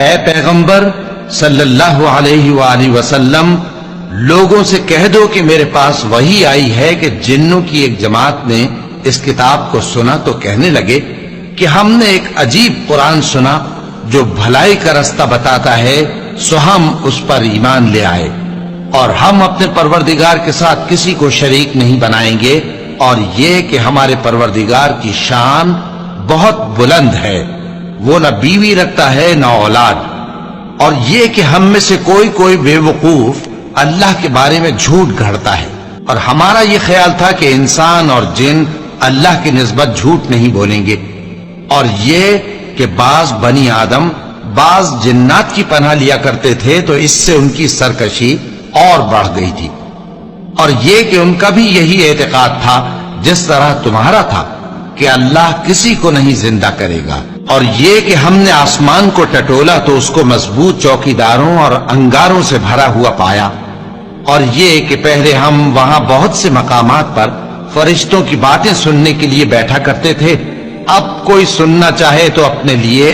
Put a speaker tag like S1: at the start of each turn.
S1: اے پیغمبر صلی اللہ علیہ وآلہ وسلم، لوگوں سے کہہ دو کہ میرے پاس وحی آئی ہے کہ جنوں کی ایک جماعت نے اس کتاب کو سنا تو کہنے لگے کہ ہم نے ایک عجیب قرآن سنا جو بھلائی کا رستہ بتاتا ہے، سو ہم اس پر ایمان لے آئے، اور ہم اپنے پروردگار کے ساتھ کسی کو شریک نہیں بنائیں گے، اور یہ کہ ہمارے پروردگار کی شان بہت بلند ہے، وہ نہ بیوی رکھتا ہے نہ اولاد، اور یہ کہ ہم میں سے کوئی بے وقوف اللہ کے بارے میں جھوٹ گھڑتا ہے، اور ہمارا یہ خیال تھا کہ انسان اور جن اللہ کی نسبت جھوٹ نہیں بولیں گے، اور یہ کہ بعض بنی آدم بعض جنات کی پناہ لیا کرتے تھے تو اس سے ان کی سرکشی اور بڑھ گئی تھی، اور یہ کہ ان کا بھی یہی اعتقاد تھا جس طرح تمہارا تھا کہ اللہ کسی کو نہیں زندہ کرے گا، اور یہ کہ ہم نے آسمان کو ٹٹولا تو اس کو مضبوط چوکیداروں اور انگاروں سے بھرا ہوا پایا، اور یہ کہ پہلے ہم وہاں بہت سے مقامات پر فرشتوں کی باتیں سننے کے لیے بیٹھا کرتے تھے، اب کوئی سننا چاہے تو اپنے لیے